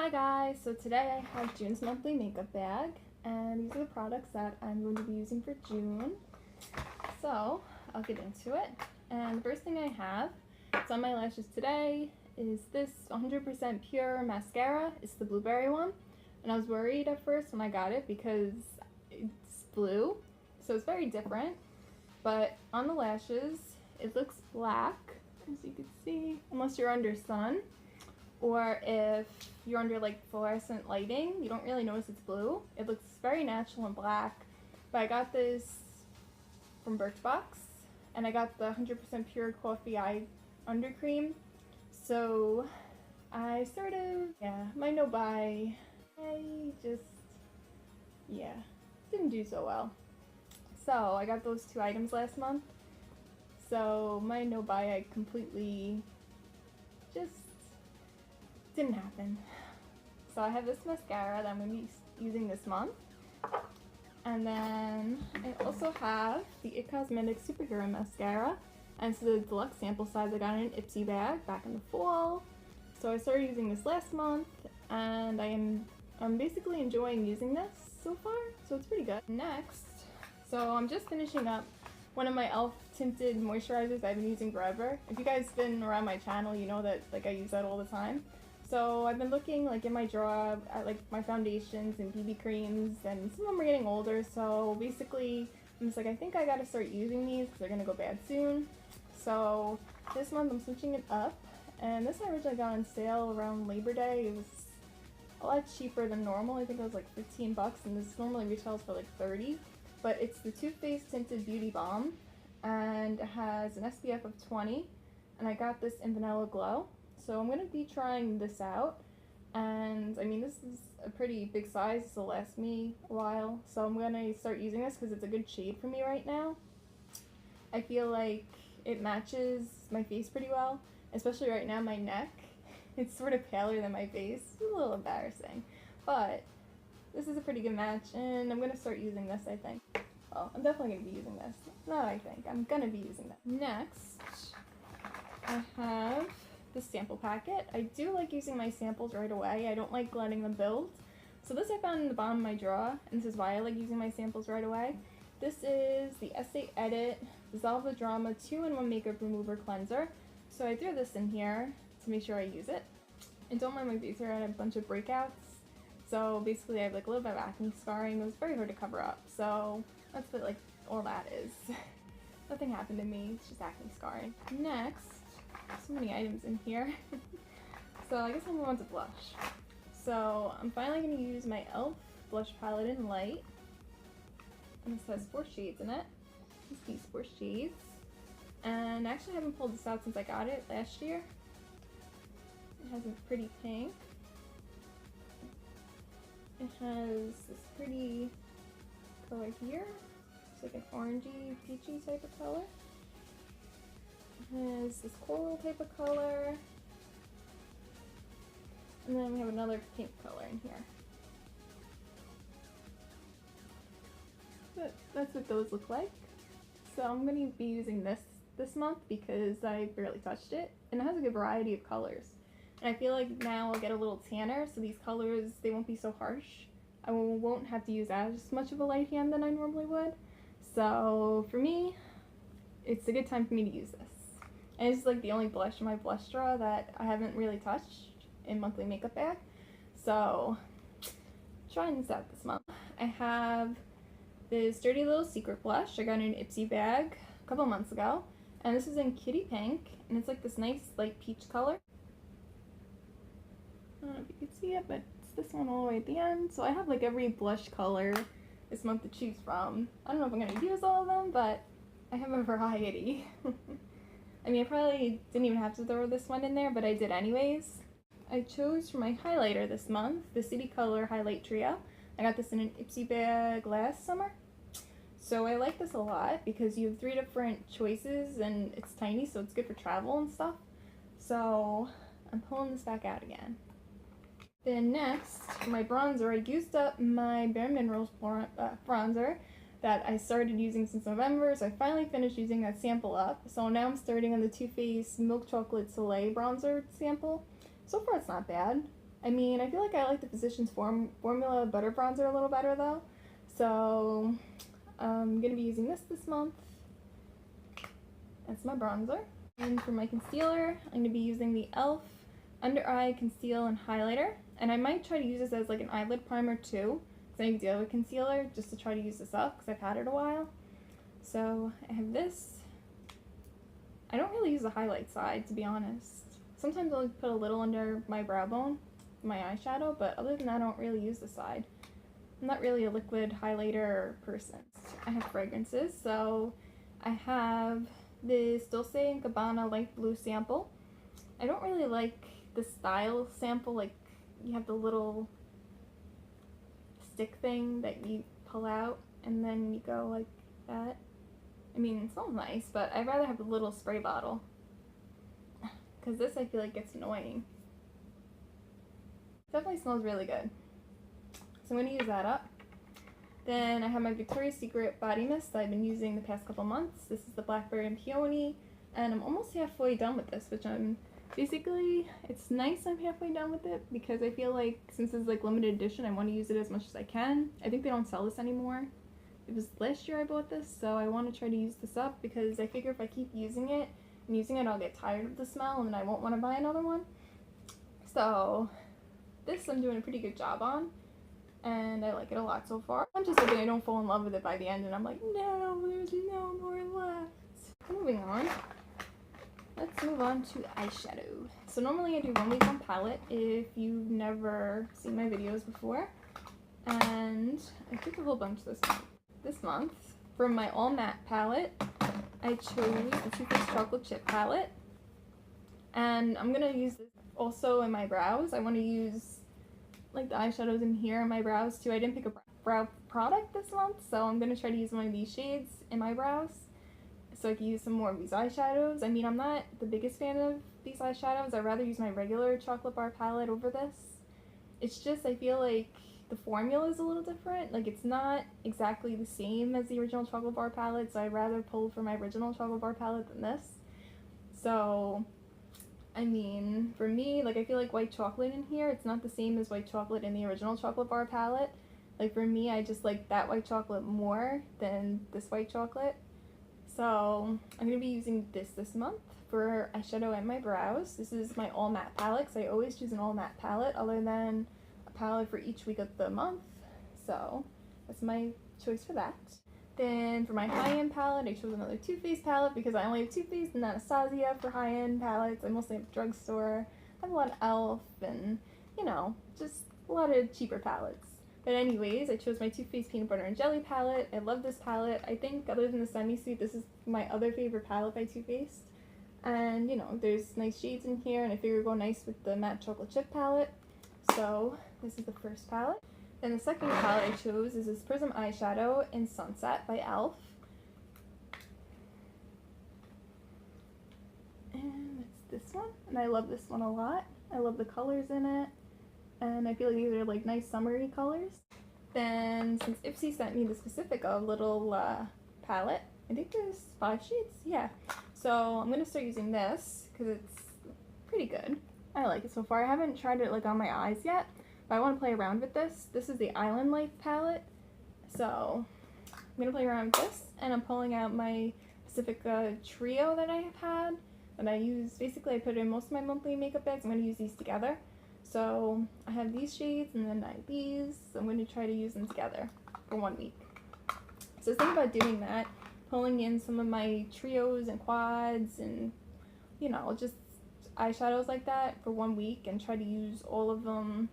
Hi guys, so today I have June's monthly makeup bag, and these are the products that I'm going to be using for June. So I'll get into it. And the first thing I have, it's on my lashes today, is this 100% pure mascara. It's the blueberry one, and I was worried at first when I got it because it's blue, so it's very different. But on the lashes, it looks black, as you can see, unless you're under sun. Or if you're under like fluorescent lighting, you don't really notice it's blue. It looks very natural and black. But I got this from Birchbox, and I got the 100% pure coffee eye under cream. So I sort of, my no buy, didn't do so well. So I got those two items last month. So my no buy, I completely just didn't happen. So I have this mascara that I'm going to be using this month. And then I also have the IT Cosmetics Superhero Mascara. And it's the deluxe sample size. I got in an Ipsy bag back in the fall. So I started using this last month, and I'm basically enjoying using this so far. So it's pretty good. Next, so I'm just finishing up one of my e.l.f. tinted moisturizers I've been using forever. If you guys been around my channel, you know that I use that all the time. So I've been looking in my drawer at my foundations and BB creams, and some of them are getting older, so basically I'm just I think I gotta start using these because they're gonna go bad soon. So this month I'm switching it up, and this I originally got on sale around Labor Day. It was a lot cheaper than normal. I think it was like 15 bucks, and this normally retails for like 30. But it's the Too Faced Tinted Beauty Balm, and it has an SPF of 20, and I got this in Vanilla Glow. So I'm going to be trying this out, and I mean, this is a pretty big size. This will last me a while, so I'm going to start using this because it's a good shade for me right now. I feel like it matches my face pretty well, especially right now my neck. It's sort of paler than my face. It's a little embarrassing, but this is a pretty good match, and I'm going to start using this, I think. Well, I'm definitely going to be using this. Not I think. I'm going to be using that. Next, I have the sample packet. I do like using my samples right away. I don't like letting them build. So this I found in the bottom of my drawer, and this is why I like using my samples right away. This is the Estee Edit Dissolve the Drama 2-in-1 Makeup Remover Cleanser. So I threw this in here to make sure I use it. And don't mind my face here, I had a bunch of breakouts. So basically I have a little bit of acne scarring. It was very hard to cover up. So that's what all that is. Nothing happened to me, it's just acne scarring. Next, so many items in here. So I guess I'm going to blush. So I'm finally going to use my e.l.f. blush palette in light. And this has 4 shades in it. It's these 4 shades. And I actually haven't pulled this out since I got it last year. It has a pretty pink. It has this pretty color here. It's like an orangey, peachy type of color. It has this coral type of color. And then we have another pink color in here. But that's what those look like. So I'm going to be using this month because I barely touched it. And it has a good variety of colors. And I feel like now I'll get a little tanner, so these colors, they won't be so harsh. I won't have to use as much of a light hand than I normally would. So for me, it's a good time for me to use this. And it's the only blush in my blush drawer that I haven't really touched in monthly makeup bag. So trying this out this month. I have this Dirty Little Secret blush. I got in an Ipsy bag a couple months ago. And this is in Kitty Pink, and it's this nice light peach color. I don't know if you can see it, but it's this one all the way at the end. So I have every blush color this month to choose from. I don't know if I'm going to use all of them, but I have a variety. I mean, I probably didn't even have to throw this one in there, but I did anyways. I chose for my highlighter this month the City Color Highlight Trio. I got this in an Ipsy bag last summer. So I like this a lot because you have 3 different choices, and it's tiny, so it's good for travel and stuff. So I'm pulling this back out again. Then next, for my bronzer, I used up my Bare Minerals bronzer that I started using since November, so I finally finished using that sample up. So now I'm starting on the Too Faced Milk Chocolate Soleil bronzer sample. So far it's not bad. I mean, I feel like I like the Physicians Formula Butter Bronzer a little better though. So I'm going to be using this month. That's my bronzer. And for my concealer, I'm going to be using the e.l.f. Under Eye Conceal and Highlighter. And I might try to use this as like an eyelid primer too, because I need to deal with concealer, just to try to use this up because I've had it a while. So I have this. I don't really use the highlight side, to be honest. Sometimes I'll put a little under my brow bone, my eyeshadow, but other than that, I don't really use the side. I'm not really a liquid highlighter person. I have fragrances, so I have this Dolce & Gabbana light blue sample. I don't really like the style sample, like you have the little stick thing that you pull out and then you go like that. I mean, it smells nice, but I'd rather have the little spray bottle because this I feel like gets annoying. Definitely smells really good. So I'm going to use that up. Then I have my Victoria's Secret body mist that I've been using the past couple months. This is the Blackberry and Peony, and I'm almost halfway done with this, which I'm basically, it's nice I'm halfway done with it because I feel like since it's like limited edition, I want to use it as much as I can. I think they don't sell this anymore. It was last year I bought this, so I want to try to use this up because I figure if I keep using it, I'll get tired of the smell and then I won't want to buy another one. So this I'm doing a pretty good job on, and I like it a lot so far. I'm just hoping I don't fall in love with it by the end and I'm like, no, there's no more left. Moving on. Let's move on to eyeshadow. So normally I do 1 week on palette if you've never seen my videos before. And I took a whole bunch this month. From my all matte palette, I chose the Too Faced Chocolate Chip palette. And I'm going to use this also in my brows. I want to use like the eyeshadows in here in my brows too. I didn't pick a brow product this month, so I'm going to try to use one of these shades in my brows so I can use some more of these eyeshadows. I mean, I'm not the biggest fan of these eyeshadows. I'd rather use my regular chocolate bar palette over this. It's just, I feel like the formula is a little different. Like, it's not exactly the same as the original chocolate bar palette, so I'd rather pull from my original chocolate bar palette than this. So, I mean, for me, like, I feel like white chocolate in here, it's not the same as white chocolate in the original chocolate bar palette. Like, for me, I just like that white chocolate more than this white chocolate. So I'm going to be using this month for eyeshadow and my brows. This is my all matte palette because I always choose an all matte palette other than a palette for each week of the month. So that's my choice for that. Then for my high-end palette, I chose another Too Faced palette because I only have Too Faced and Anastasia for high-end palettes. I mostly have drugstore. I have a lot of e.l.f. and, you know, just a lot of cheaper palettes. But anyways, I chose my Too Faced Peanut Butter and Jelly palette. I love this palette. I think other than the Semi-Suit, this is my other favorite palette by Too Faced. And, you know, there's nice shades in here, and I figure it'll go nice with the matte chocolate chip palette. So this is the first palette. Then the second palette I chose is this Prism Eyeshadow in Sunset by e.l.f. And it's this one. And I love this one a lot. I love the colors in it. And I feel like these are like nice summery colors. Then since Ipsy sent me this Pacifica little palette, I think there's 5 shades, yeah. So I'm gonna start using this because it's pretty good. I like it so far. I haven't tried it like on my eyes yet, but I want to play around with this. This is the Island Life palette. So I'm gonna play around with this, and I'm pulling out my Pacifica trio that I have had, that I use. Basically, I put in most of my monthly makeup bags. I'm gonna use these together. So I have these shades and then I have these. So I'm going to try to use them together for 1 week. So think about doing that, pulling in some of my trios and quads and, you know, just eyeshadows like that for 1 week and try to use all of them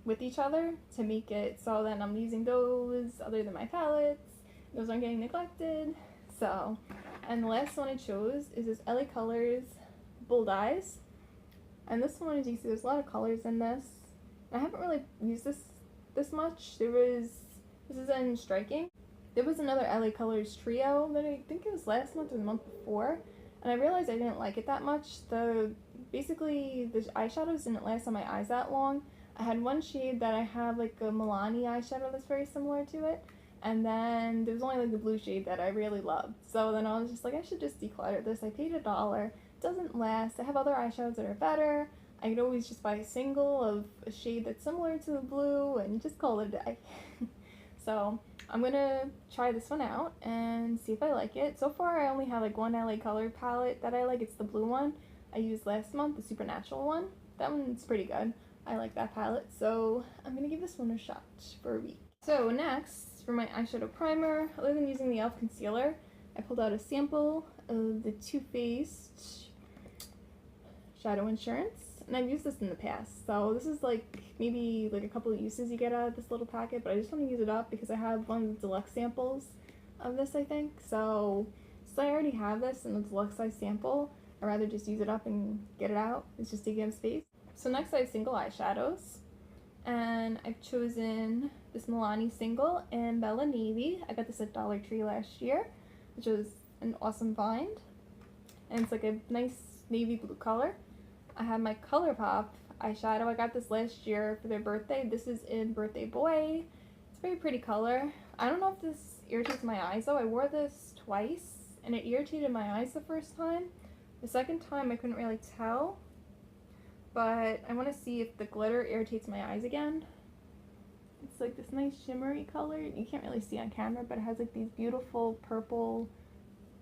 with each other to make it so that I'm using those other than my palettes. Those aren't getting neglected. So, and the last one I chose is this LA Colors Bold Eyes. And this one, as you see, there's a lot of colors in this. I haven't really used this much. This is in Striking. There was another LA Colors trio that I think it was last month or the month before, and I realized I didn't like it that much. Basically, the eyeshadows didn't last on my eyes that long. I had one shade that I have like a Milani eyeshadow that's very similar to it, and then there was only like the blue shade that I really loved. So then I was just like, I should just declutter this. I paid $1. Doesn't last. I have other eyeshadows that are better. I could always just buy a single of a shade that's similar to the blue and just call it a day. So I'm gonna try this one out and see if I like it. So far I only have like one LA Color palette that I like. It's the blue one I used last month, the Supernatural one. That one's pretty good. I like that palette, so I'm gonna give this one a shot for a week. So next, for my eyeshadow primer, other than using the e.l.f. concealer, I pulled out a sample of the Too Faced Shadow Insurance, and I've used this in the past, so this is like maybe like a couple of uses you get out of this little packet, but I just want to use it up because I have one of the deluxe samples of this, I think. So I already have this in the deluxe size sample. I'd rather just use it up and get it out. It's just taking up space. So next I have single eyeshadows, and I've chosen this Milani single in Bella Navy. I got this at Dollar Tree last year, which was an awesome find, and it's like a nice navy blue color. I have my ColourPop eyeshadow. I got this last year for their birthday. This is in Birthday Boy. It's a very pretty color. I don't know if this irritates my eyes though. I wore this twice and it irritated my eyes the first time. The second time I couldn't really tell, but I want to see if the glitter irritates my eyes again. It's like this nice shimmery color. You can't really see on camera, but it has like these beautiful purple,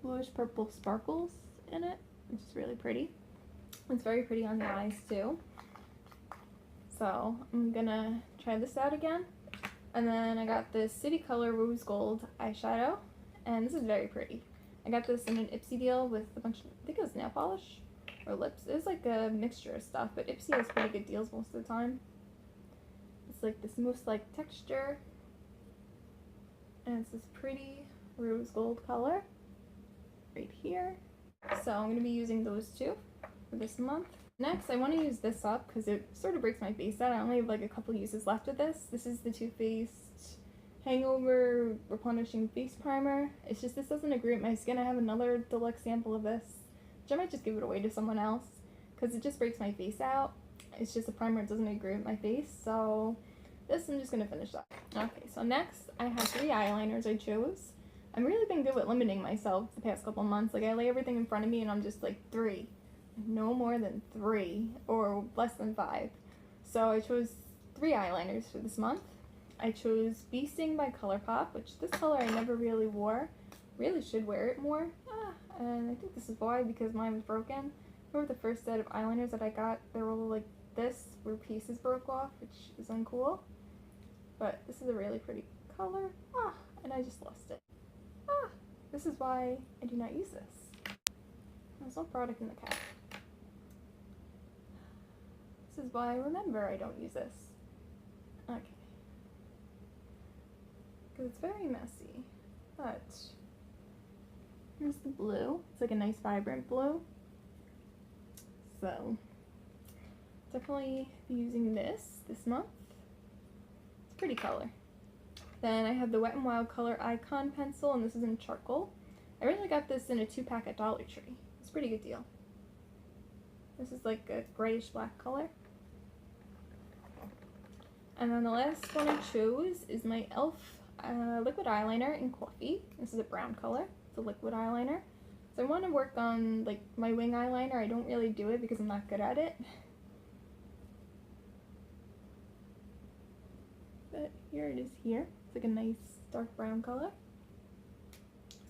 bluish purple sparkles in it, which is really pretty. It's very pretty on the eyes too. So I'm gonna try this out again. And then I got this City Color Rose Gold eyeshadow, and this is very pretty. I got this in an Ipsy deal with a bunch of, I think it was nail polish or lips. It was like a mixture of stuff, but Ipsy has pretty good deals most of the time. It's like this mousse-like texture, and it's this pretty rose gold color right here. So I'm going to be using those two for this month. Next, I want to use this up because it sort of breaks my face out. I only have like a couple uses left of this. This is the Too Faced Hangover Replenishing Face Primer. It's just this doesn't agree with my skin. I have another deluxe sample of this, which I might just give it away to someone else because it just breaks my face out. It's just a primer that doesn't agree with my face, so this I'm just going to finish up. Okay, so next I have 3 eyeliners I chose. I've really been good with limiting myself the past couple months. Like I lay everything in front of me and I'm just like 3. No more than 3 or less than 5. So I chose 3 eyeliners for this month. I chose Bee Sting by ColourPop, which this color I never really wore. Really should wear it more. And I think this is why, because mine was broken. Remember the first set of eyeliners that I got, they were all like this, where pieces broke off, which is uncool. But this is a really pretty color. And I just lost it. This is why I do not use this. There's no product in the cap. This is why I remember I don't use this. Okay. Because it's very messy. But here's the blue. It's like a nice vibrant blue. So definitely be using this month. It's a pretty color. Then I have the Wet n Wild Color Icon pencil, and this is in charcoal. I originally got this in a 2-pack at Dollar Tree. It's a pretty good deal. This is like a grayish black color. And then the last one I chose is my e.l.f. liquid eyeliner in coffee. This is a brown color. It's a liquid eyeliner. So I want to work on like my wing eyeliner. I don't really do it because I'm not good at it. But here it is here. It's like a nice dark brown color.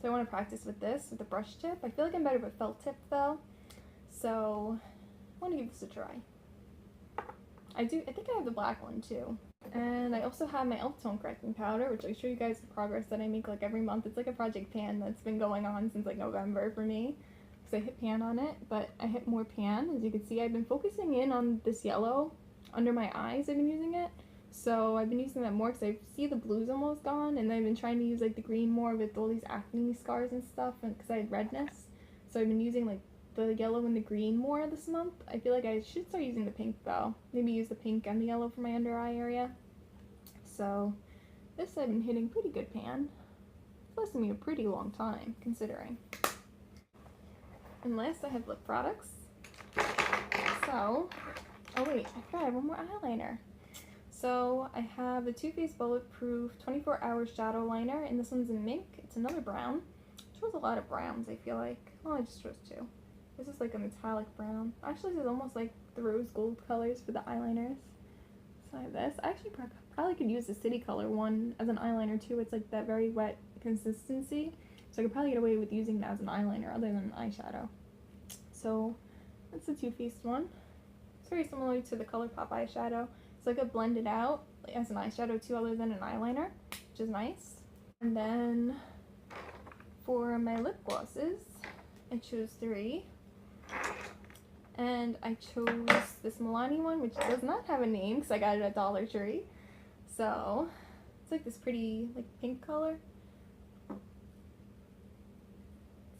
So I want to practice with this with the brush tip. I feel like I'm better with felt tip though. So I want to give this a try. I think I have the black one too. And I also have my e.l.f. tone correcting powder, which I show you guys the progress that I make like every month. It's like a project pan that's been going on since like November for me. Because I hit pan on it, but I hit more pan. As you can see, I've been focusing in on this yellow under my eyes. I've been using it. So I've been using that more because I see the blue's almost gone, and I've been trying to use like the green more with all these acne scars and stuff because I had redness. So I've been using like the yellow and the green more this month. I feel like I should start using the pink though. Maybe use the pink and the yellow for my under eye area. So this I've been hitting pretty good pan. It's lasted me a pretty long time considering. And last I have lip products. So, oh wait, I forgot I have one more eyeliner. So I have the Too Faced Bulletproof 24-Hour Shadow Liner, and this one's in mink. It's another brown. I chose a lot of browns, I feel like. Oh, I just chose 2. This is like a metallic brown. Actually, this is almost like the rose gold colors for the eyeliners. So I have this. I actually probably could use the city color one as an eyeliner too. It's like that very wet consistency. So I could probably get away with using that as an eyeliner other than an eyeshadow. So that's the Too Faced one. It's very similar to the ColourPop eyeshadow. So I could blend it out as an eyeshadow too other than an eyeliner, which is nice. And then for my lip glosses, I chose 3. And I chose this Milani one, which does not have a name because I got it at Dollar Tree. So it's like this pretty like pink color. Let's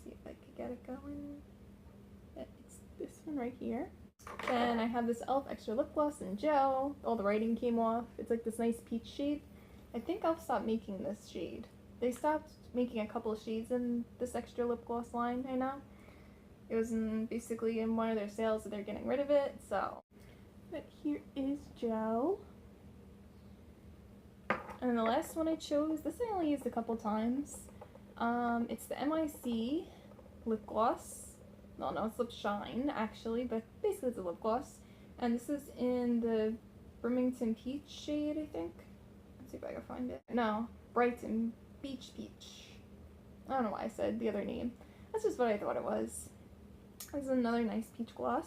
see if I could get it going. It's this one right here. Then I have this e.l.f. extra lip gloss in gel. All the writing came off. It's like this nice peach shade. I think e.l.f. stopped making this shade. They stopped making a couple of shades in this extra lip gloss line, I know. It was basically in one of their sales that they're getting rid of it, so. But here is gel. And then the last one I chose, this I only used a couple times. It's the MIC lip gloss. Well, no, it's Lip Shine, actually, but basically it's a lip gloss. And this is in the Birmingham Peach shade, I think. Let's see if I can find it. No, Brighton Beach Peach. I don't know why I said the other name. That's just what I thought it was. This is another nice peach gloss.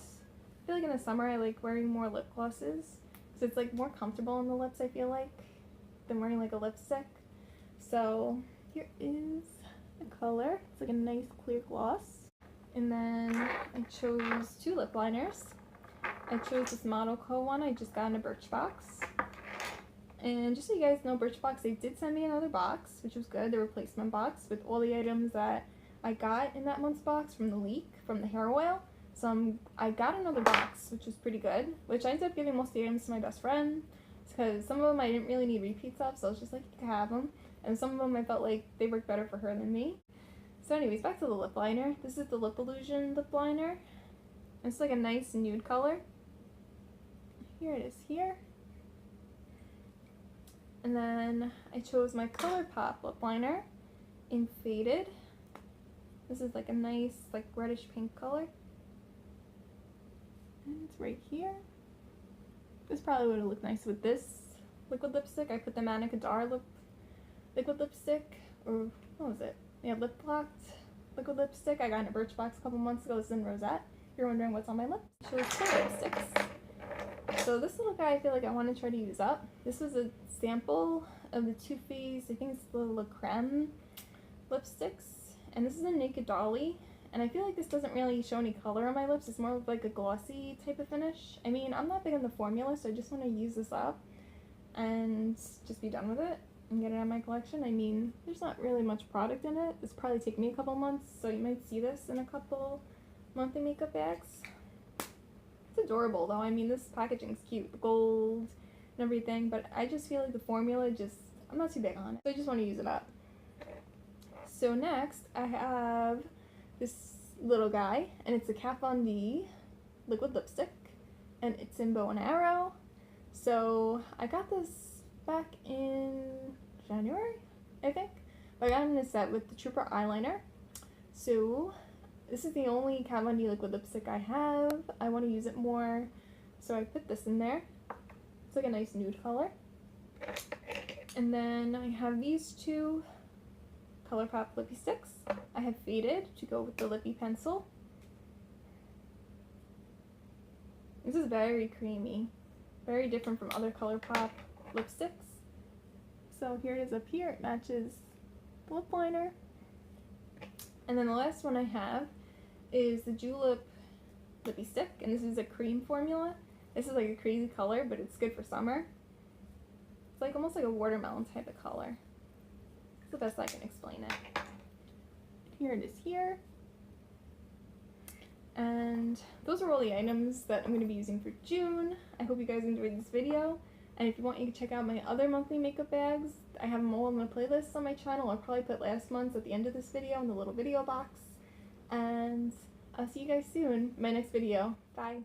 I feel like in the summer I like wearing more lip glosses because it's like more comfortable on the lips, I feel like, than wearing like a lipstick. So here is the color. It's like a nice clear gloss. And then I chose 2 lip liners. I chose this Model Co one I just got in a Birchbox. And just so you guys know, Birchbox, they did send me another box, which was good, the replacement box with all the items that I got in that month's box from the leak, from the hair oil. So I got another box, which was pretty good, which I ended up giving most of the items to my best friend, because some of them I didn't really need repeats of, so I was just like, you can have them. And some of them I felt like they worked better for her than me. So anyways, back to the lip liner. This is the Lip Illusion lip liner. It's like a nice nude color. Here it is here. And then I chose my ColourPop lip liner in Faded. This is like a nice like reddish pink color. And it's right here. This probably would have looked nice with this liquid lipstick. I put the Manica Kadar liquid lipstick, or what was it? Yeah, lip locked liquid lipstick. I got in a Birchbox a couple months ago. This is in Rosette. If you're wondering what's on my lip. I chose 2 lipsticks. So this little guy I feel like I want to try to use up. This was a sample of the Too Faced, I think it's the La Creme lipsticks. And this is a Naked Dolly. And I feel like this doesn't really show any color on my lips. It's more of like a glossy type of finish. I mean, I'm not big on the formula, so I just want to use this up and just be done with it and get it out of my collection. I mean, there's not really much product in it. This probably take me a couple months, so you might see this in a couple monthly makeup bags. It's adorable though. I mean, this packaging's cute, the gold and everything, but I just feel like the formula I'm not too big on it, so I just want to use it up. So next, I have this little guy, and it's a Kat Von D liquid lipstick, and it's in Bow and Arrow. So I got this back in January, I think. But I got it in a set with the Trooper eyeliner. So this is the only Kat Von D liquid lipstick I have. I want to use it more, so I put this in there. It's like a nice nude color. And then I have these 2 ColourPop lippy sticks. I have Faded to go with the lippy pencil. This is very creamy, very different from other ColourPop lipsticks. So here it is up here. It matches the lip liner. And then the last one I have is the Julep lippy stick, and this is a cream formula. This is like a crazy color, but it's good for summer. It's like almost like a watermelon type of color. It's the best I can explain it. Here it is here. And those are all the items that I'm going to be using for June. I hope you guys enjoyed this video. And if you want, you can check out my other monthly makeup bags. I have them all in the playlist on my channel. I'll probably put last month's at the end of this video in the little video box. And I'll see you guys soon in my next video. Bye.